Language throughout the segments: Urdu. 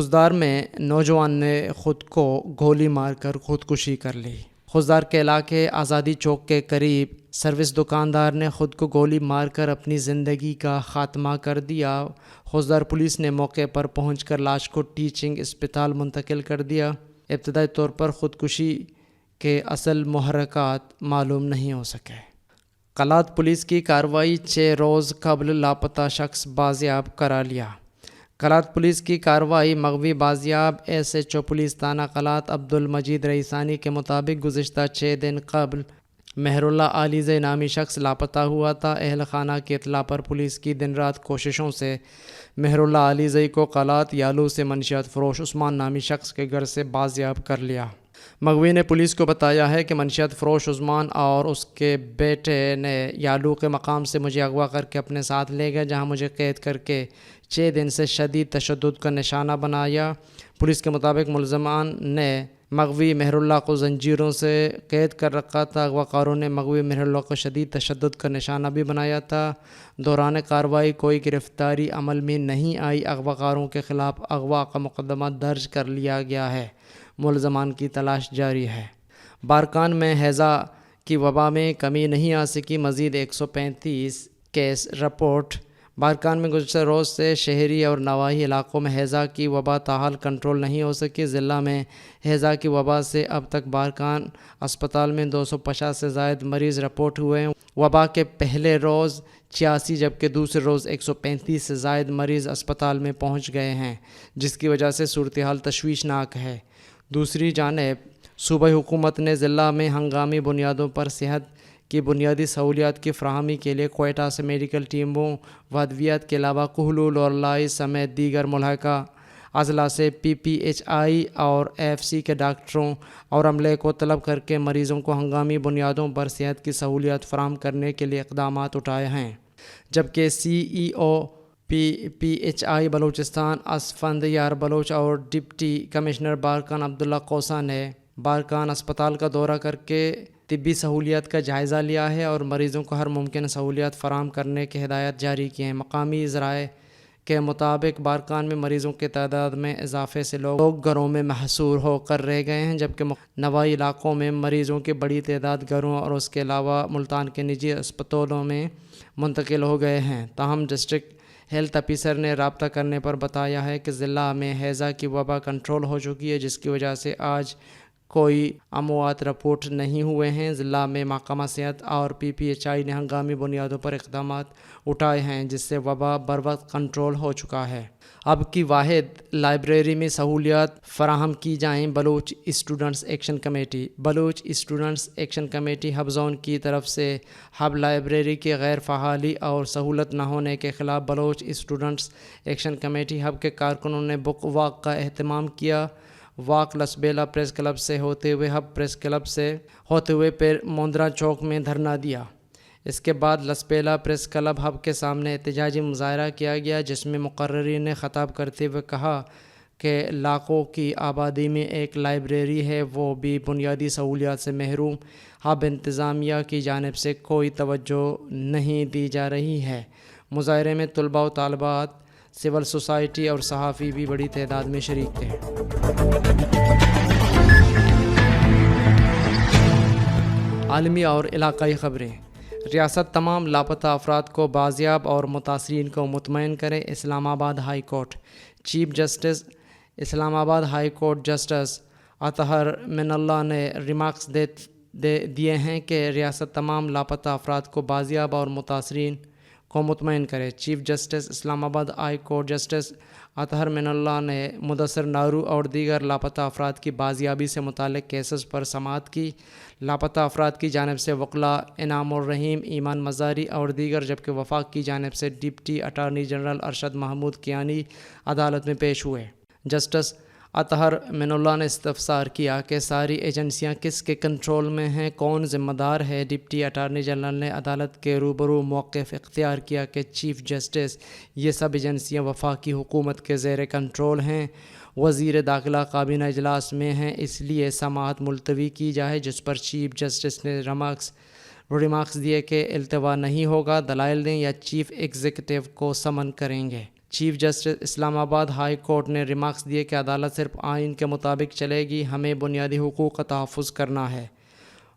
خضدار میں نوجوان نے خود کو گولی مار کر خودکشی کر لی۔ خضدار کے علاقے آزادی چوک کے قریب سروس دکاندار نے خود کو گولی مار کر اپنی زندگی کا خاتمہ کر دیا۔ خضدار پولیس نے موقع پر پہنچ کر لاش کو ٹیچنگ اسپتال منتقل کر دیا۔ ابتدائی طور پر خودکشی کے اصل محرکات معلوم نہیں ہو سکے۔ قلات پولیس کی کارروائی 6 روز قبل لاپتہ شخص بازیاب کرا لیا۔ قلات پولیس کی کارروائی مغوی بازیاب SHO پولیس تھانہ قلات عبدالمجید رئیسانی کے مطابق گزشتہ 6 دن قبل مہر اللہ علیزئی نامی شخص لاپتہ ہوا تھا۔ اہل خانہ کی اطلاع پر پولیس کی دن رات کوششوں سے مہر اللہ علیزئی کو قلات یالو سے منشیات فروش عثمان نامی شخص کے گھر سے بازیاب کر لیا۔ مغوی نے پولیس کو بتایا ہے کہ منشیات فروش عثمان اور اس کے بیٹے نے یالو کے مقام سے مجھے اغوا کر کے اپنے ساتھ لے گئے، جہاں مجھے قید کر کے 6 دن سے شدید تشدد کا نشانہ بنایا۔ پولیس کے مطابق ملزمان نے مغوی مہر اللہ کو زنجیروں سے قید کر رکھا تھا۔ اغوا کاروں نے مغوی مہر اللہ کو شدید تشدد کا نشانہ بھی بنایا تھا۔ دوران کارروائی کوئی گرفتاری عمل میں نہیں آئی۔ اغوا کاروں کے خلاف اغوا کا مقدمہ درج کر لیا گیا ہے۔ ملزمان کی تلاش جاری ہے۔ بارکان میں ہیضہ کی وبا میں کمی نہیں آ سکی، مزید 135 کیس رپورٹ۔ بارکان میں گزشتہ روز سے شہری اور نواحی علاقوں میں ہیضہ کی وبا تاحال کنٹرول نہیں ہو سکی۔ ضلع میں ہیضہ کی وبا سے اب تک بارکان اسپتال میں 250 سے زائد مریض رپورٹ ہوئے ہیں۔ وبا کے پہلے روز 86 جبکہ دوسرے روز 135 سے زائد مریض اسپتال میں پہنچ گئے ہیں، جس کی وجہ سے صورتحال تشویشناک ہے۔ دوسری جانب صوبائی حکومت نے ضلع میں ہنگامی بنیادوں پر صحت کی بنیادی سہولیات کی فراہمی کے لیے کوئٹہ سے میڈیکل ٹیموں و ادویات کے علاوہ کہلول اور لائی سمیت دیگر ملحقہ اضلاع سے PPHI اور AFC کے ڈاکٹروں اور عملے کو طلب کر کے مریضوں کو ہنگامی بنیادوں پر صحت کی سہولیات فراہم کرنے کے لیے اقدامات اٹھائے ہیں، جبکہ CEO PPHI بلوچستان اسفند یار بلوچ اور ڈپٹی کمشنر بارکان عبداللہ قوسا نے بارکان اسپتال کا دورہ کر کے طبی سہولیات کا جائزہ لیا ہے اور مریضوں کو ہر ممکن سہولیات فراہم کرنے کی ہدایات جاری کی ہیں۔ مقامی ذرائع کے مطابق بارکان میں مریضوں کی تعداد میں اضافے سے لوگ گھروں میں محصور ہو کر رہ گئے ہیں، جبکہ نواحی علاقوں میں مریضوں کی بڑی تعداد گھروں اور اس کے علاوہ ملتان کے نجی اسپتالوں میں منتقل ہو گئے ہیں۔ تاہم ڈسٹرکٹ ہیلتھ آفیسر نے رابطہ کرنے پر بتایا ہے کہ ضلع میں ہیضہ کی وبا کنٹرول ہو چکی ہے، جس کی وجہ سے آج کوئی اموات رپورٹ نہیں ہوئے ہیں۔ ضلع میں محکمہ صحت اور PPHI نے ہنگامی بنیادوں پر اقدامات اٹھائے ہیں، جس سے وبا بروقت کنٹرول ہو چکا ہے۔ اب کی واحد لائبریری میں سہولیات فراہم کی جائیں۔ Baloch students action committee Baloch students action committee hub zone کی طرف سے ہب لائبریری کی غیر فعالی اور سہولت نہ ہونے کے خلاف Baloch students action committee hub کے کارکنوں نے بک واک کا اہتمام کیا۔ واک لسبیلا پریس کلب سے ہوتے ہوئے ہب پریس کلب سے ہوتے ہوئے پھر موندرا چوک میں دھرنا دیا۔ اس کے بعد لسبیلا پریس کلب ہب کے سامنے احتجاجی مظاہرہ کیا گیا، جس میں مقررین نے خطاب کرتے ہوئے کہا کہ لاکھوں کی آبادی میں ایک لائبریری ہے، وہ بھی بنیادی سہولیات سے محروم۔ ہب انتظامیہ کی جانب سے کوئی توجہ نہیں دی جا رہی ہے۔ مظاہرے میں طلباء و طالبات، سول سوسائٹی اور صحافی بھی بڑی تعداد میں شریک تھے۔ عالمی اور علاقائی خبریں۔ ریاست تمام لاپتہ افراد کو بازیاب اور متاثرین کو مطمئن کرے۔ اسلام آباد ہائی کورٹ چیف جسٹس اسلام آباد ہائی کورٹ جسٹس اطہر من اللہ نے ریمارکس دیے ہیں کہ ریاست تمام لاپتہ افراد کو بازیاب اور متاثرین کو مطمئن کرے۔ چیف جسٹس اسلام آباد ہائی کورٹ جسٹس اطہر من اللہ نے مدثر نارو اور دیگر لاپتہ افراد کی بازیابی سے متعلق کیسز پر سماعت کی۔ لاپتہ افراد کی جانب سے وکلاء انعام الرحیم، ایمان مزاری اور دیگر، جبکہ وفاق کی جانب سے deputy attorney general Arshad Mahmood Kiyani عدالت میں پیش ہوئے۔ جسٹس اطہر من اللہ نے استفسار کیا کہ ساری ایجنسیاں کس کے کنٹرول میں ہیں، کون ذمہ دار ہے۔ ڈپٹی اٹارنی جنرل نے عدالت کے روبرو موقف اختیار کیا کہ چیف جسٹس، یہ سب ایجنسیاں وفاقی حکومت کے زیر کنٹرول ہیں، وزیر داخلہ کابینہ اجلاس میں ہیں، اس لیے سماعت ملتوی کی جائے، جس پر چیف جسٹس نے ریمارکس دیے کہ التوا نہیں ہوگا، دلائل دیں یا چیف ایگزیکٹو کو سمن کریں گے۔ چیف جسٹس اسلام آباد ہائی کورٹ نے ریمارکس دیے کہ عدالت صرف آئین کے مطابق چلے گی، ہمیں بنیادی حقوق کا تحفظ کرنا ہے۔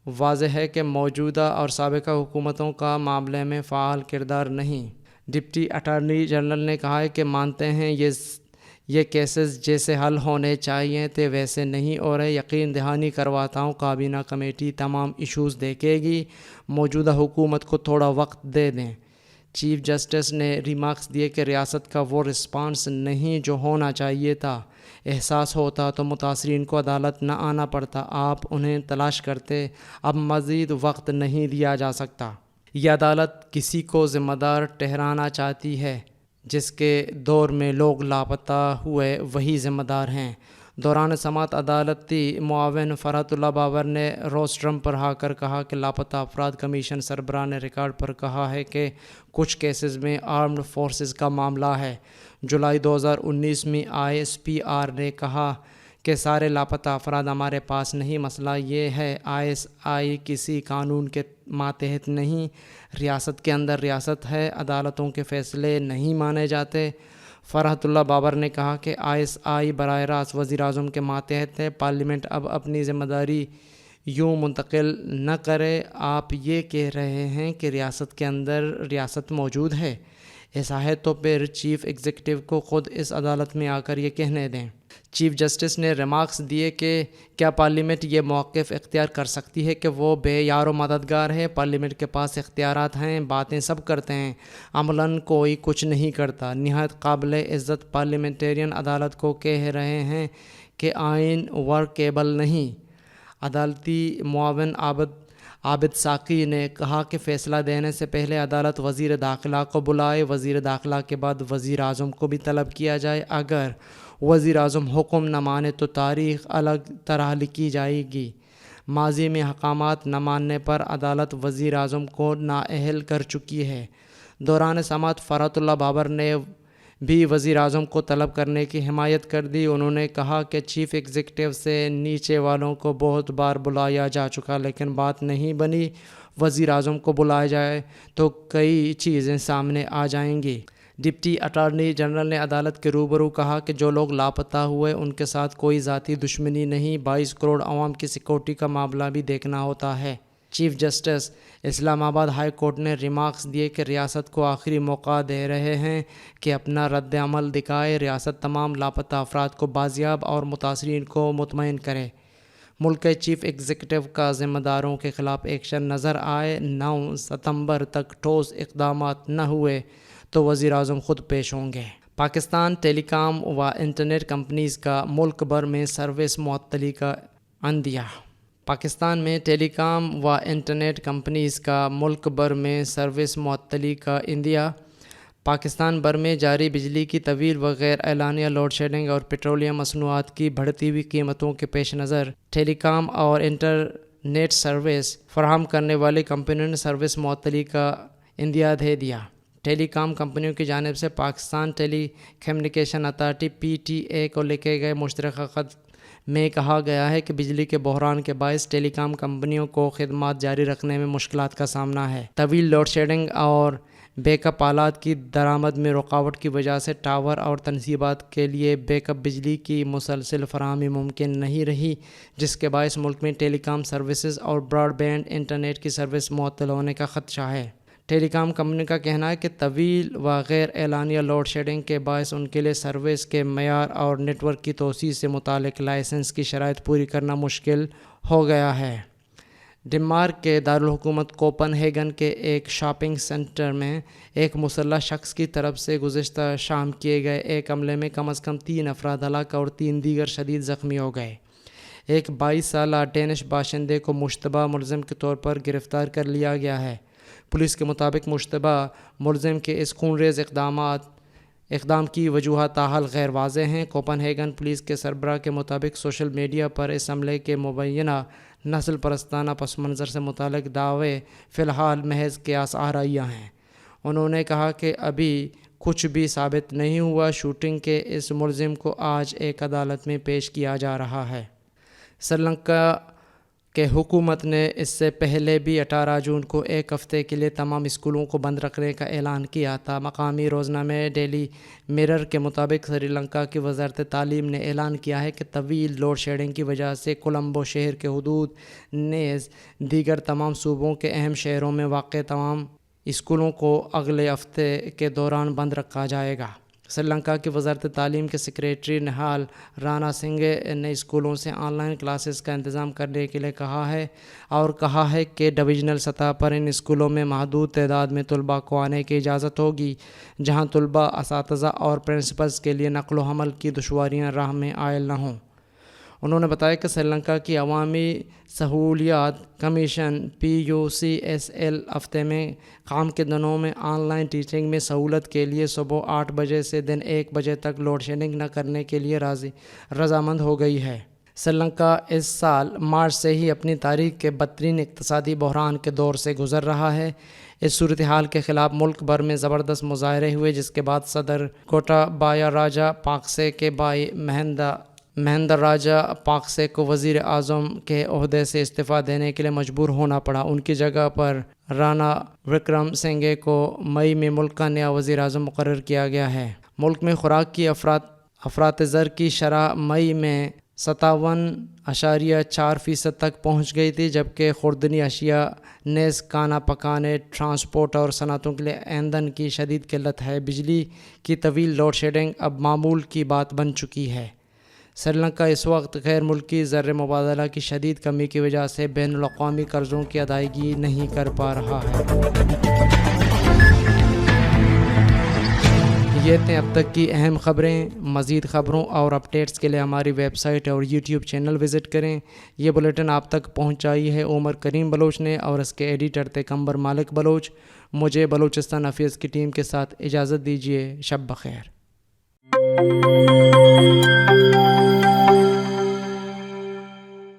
واضح ہے کہ موجودہ اور سابقہ حکومتوں کا معاملے میں فعال کردار نہیں۔ ڈپٹی اٹارنی جنرل نے کہا ہے کہ مانتے ہیں یہ کیسز جیسے حل ہونے چاہیے تھے ویسے نہیں ہو رہے۔ یقین دہانی کرواتا ہوں کابینہ کمیٹی تمام ایشوز دیکھے گی، موجودہ حکومت کو تھوڑا وقت دے دیں۔ چیف جسٹس نے ریمارکس دیے کہ ریاست کا وہ رسپانس نہیں جو ہونا چاہیے تھا۔ احساس ہوتا تو متاثرین کو عدالت نہ آنا پڑتا، آپ انہیں تلاش کرتے، اب مزید وقت نہیں دیا جا سکتا۔ یہ عدالت کسی کو ذمہ دار ٹھہرانا چاہتی ہے، جس کے دور میں لوگ لاپتہ ہوئے وہی ذمہ دار ہیں۔ دوران سماعت عدالتی معاون فرحت اللہ بابر نے روسٹرم پر آ کر کہا کہ لاپتہ افراد کمیشن سربراہ نے ریکارڈ پر کہا ہے کہ کچھ کیسز میں آرمڈ فورسز کا معاملہ ہے۔ جولائی 2019 میں ISPR نے کہا کہ سارے لاپتہ افراد ہمارے پاس نہیں، مسئلہ یہ ہے ISI کسی قانون کے ماتحت نہیں، ریاست کے اندر ریاست ہے، عدالتوں کے فیصلے نہیں مانے جاتے۔ فرحت اللہ بابر نے کہا کہ ISI براہ راست وزیر اعظم کے ماتحت ہے، پارلیمنٹ اب اپنی ذمہ داری یوں منتقل نہ کرے۔ آپ یہ کہہ رہے ہیں کہ ریاست کے اندر ریاست موجود ہے، ایسا ہے تو پھر چیف ایگزیکٹو کو خود اس عدالت میں آ کر یہ کہنے دیں۔ چیف جسٹس نے ریمارکس دیے کہ کیا پارلیمنٹ یہ موقف اختیار کر سکتی ہے کہ وہ بے یار و مددگار ہے؟ پارلیمنٹ کے پاس اختیارات ہیں، باتیں سب کرتے ہیں، عملاً کوئی کچھ نہیں کرتا۔ نہایت قابل عزت پارلیمنٹرین عدالت کو کہہ رہے ہیں کہ آئین ورکیبل نہیں۔ عدالتی معاون عابد ساقی نے کہا کہ فیصلہ دینے سے پہلے عدالت وزیر داخلہ کو بلائے، وزیر داخلہ کے بعد وزیر اعظم کو بھی طلب کیا جائے۔ اگر وزیر اعظم حکم نہ مانے تو تاریخ الگ طرح لکھی جائے گی۔ ماضی میں احکامات نہ ماننے پر عدالت وزیر اعظم کو نااہل کر چکی ہے۔ دوران سماعت فرحت اللہ بابر نے بھی وزیر اعظم کو طلب کرنے کی حمایت کر دی۔ انہوں نے کہا کہ چیف ایگزیکٹو سے نیچے والوں کو بہت بار بلایا جا چکا لیکن بات نہیں بنی، وزیر اعظم کو بلایا جائے تو کئی چیزیں سامنے آ جائیں گی۔ ڈپٹی اٹارنی جنرل نے عدالت کے روبرو کہا کہ جو لوگ لاپتہ ہوئے ان کے ساتھ کوئی ذاتی دشمنی نہیں، 22 کروڑ عوام کی سیکورٹی کا معاملہ بھی دیکھنا ہوتا ہے۔ چیف جسٹس اسلام آباد ہائی کورٹ نے ریمارکس دیے کہ ریاست کو آخری موقع دے رہے ہیں کہ اپنا رد عمل دکھائے، ریاست تمام لاپتہ افراد کو بازیاب اور متاثرین کو مطمئن کرے۔ ملک کے چیف ایگزیکٹو کا ذمہ داروں کے خلاف ایکشن نظر آئے، 9 ستمبر تک ٹھوس اقدامات نہ ہوئے تو وزیر اعظم خود پیش ہوں گے۔ پاکستان ٹیلی کام و انٹرنیٹ کمپنیز کا ملک بھر میں سروس معطلی کا عندیہ۔ پاکستان میں ٹیلی کام و انٹرنیٹ کمپنیز کا ملک بھر میں سروس معطلی کا عندیہ۔ پاکستان بھر میں جاری بجلی کی طویل و غیر اعلانیہ لوڈ شیڈنگ اور پیٹرولیم مصنوعات کی بڑھتی ہوئی قیمتوں کے پیش نظر ٹیلی کام اور انٹرنیٹ سروس فراہم کرنے والی کمپنیوں نے سروس معطلی کا عندیہ دے دیا۔ ٹیلی کام کمپنیوں کی جانب سے پاکستان ٹیلی کمیونیکیشن اتھارٹی PTA کو لکھے گئے مشترکہ خط میں کہا گیا ہے کہ بجلی کے بحران کے باعث ٹیلی کام کمپنیوں کو خدمات جاری رکھنے میں مشکلات کا سامنا ہے۔ طویل لوڈ شیڈنگ اور بیک اپ آلات کی درآمد میں رکاوٹ کی وجہ سے ٹاور اور تنصیبات کے لیے بیک اپ بجلی کی مسلسل فراہمی ممکن نہیں رہی، جس کے باعث ملک میں ٹیلی کام سروسز اور براڈ بینڈ انٹرنیٹ کی سروس معطل ہونے کا خدشہ ہے۔ ٹیلی کام کمپنی کا کہنا ہے کہ طویل و غیر اعلانیہ لوڈ شیڈنگ کے باعث ان کے لیے سروس کے معیار اور نیٹ ورک کی توسیع سے متعلق لائسنس کی شرائط پوری کرنا مشکل ہو گیا ہے۔ ڈنمارک کے دارالحکومت کوپن ہیگن کے ایک شاپنگ سینٹر میں ایک مسلح شخص کی طرف سے گزشتہ شام کیے گئے ایک حملے میں کم از کم 3 افراد ہلاک اور 3 دیگر شدید زخمی ہو گئے۔ ایک 22 سالہ ڈینش باشندے کو مشتبہ ملزم کے طور پر گرفتار کر لیا گیا ہے۔ پولیس کے مطابق مشتبہ ملزم کے اس خونریز اقدام کی وجوہات تاحال غیر واضح ہیں۔ کوپن ہیگن پولیس کے سربراہ کے مطابق سوشل میڈیا پر اس حملے کے مبینہ نسل پرستانہ پس منظر سے متعلق دعوے فی الحال محض قیاس آرائیہ ہیں۔ انہوں نے کہا کہ ابھی کچھ بھی ثابت نہیں ہوا۔ شوٹنگ کے اس ملزم کو آج ایک عدالت میں پیش کیا جا رہا ہے۔ سری لنکا کہ حکومت نے اس سے پہلے بھی 18 جون کو ایک ہفتے کے لیے تمام اسکولوں کو بند رکھنے کا اعلان کیا تھا۔ مقامی روزنامے ڈیلی میرر کے مطابق سری لنکا کی وزارت تعلیم نے اعلان کیا ہے کہ طویل لوڈ شیڈنگ کی وجہ سے کولمبو شہر کے حدود نیز دیگر تمام صوبوں کے اہم شہروں میں واقع تمام اسکولوں کو اگلے ہفتے کے دوران بند رکھا جائے گا۔ سری لنکا کی وزارت تعلیم کے سیکریٹری نہال رانا سنگھے نے اسکولوں سے آن لائن کلاسز کا انتظام کرنے کے لیے کہا ہے کہ ڈویژنل سطح پر ان اسکولوں میں محدود تعداد میں طلباء کو آنے کی اجازت ہوگی، جہاں طلباء، اساتذہ اور پرنسپلز کے لیے نقل و حمل کی دشواریاں راہ میں عائل نہ ہوں۔ انہوں نے بتایا کہ سری لنکا کی عوامی سہولیات کمیشن PUCSL ہفتے میں کام کے دنوں میں آن لائن ٹیچنگ میں سہولت کے لیے صبح 8 بجے سے دن 1 بجے تک لوڈ شیڈنگ نہ کرنے کے لیے رضامند ہو گئی ہے۔ سری لنکا اس سال مارچ سے ہی اپنی تاریخ کے بدترین اقتصادی بحران کے دور سے گزر رہا ہے۔ اس صورتحال کے خلاف ملک بھر میں زبردست مظاہرے ہوئے، جس کے بعد صدر گوٹابایا راجا پاکسے کے بھائی مہندر راجا پاکسے کو وزیر اعظم کے عہدے سے استعفیٰ دینے کے لیے مجبور ہونا پڑا۔ ان کی جگہ پر رانا وکرم سنگھے کو مئی میں ملک کا نیا وزیر اعظم مقرر کیا گیا ہے۔ ملک میں خوراک کی افراط زر کی شرح مئی میں 57.4% تک پہنچ گئی تھی، جبکہ خوردنی اشیاء نیز کھانا پکانے، ٹرانسپورٹ اور صنعتوں کے لیے ایندھن کی شدید قلت ہے۔ بجلی کی طویل لوڈ شیڈنگ اب معمول کی بات بن چکی ہے۔ سری لنکا اس وقت غیر ملکی زر مبادلہ کی شدید کمی کی وجہ سے بین الاقوامی قرضوں کی ادائیگی نہیں کر پا رہا ہے۔ یہ تھیں اب تک کی اہم خبریں۔ مزید خبروں اور اپڈیٹس کے لیے ہماری ویب سائٹ اور یوٹیوب چینل وزٹ کریں۔ یہ بلیٹن آپ تک پہنچائی ہے عمر کریم بلوچ نے اور اس کے ایڈیٹر تیکمبر مالک بلوچ۔ مجھے بلوچستان افیئرز کی ٹیم کے ساتھ اجازت دیجیے۔ شب بخیر۔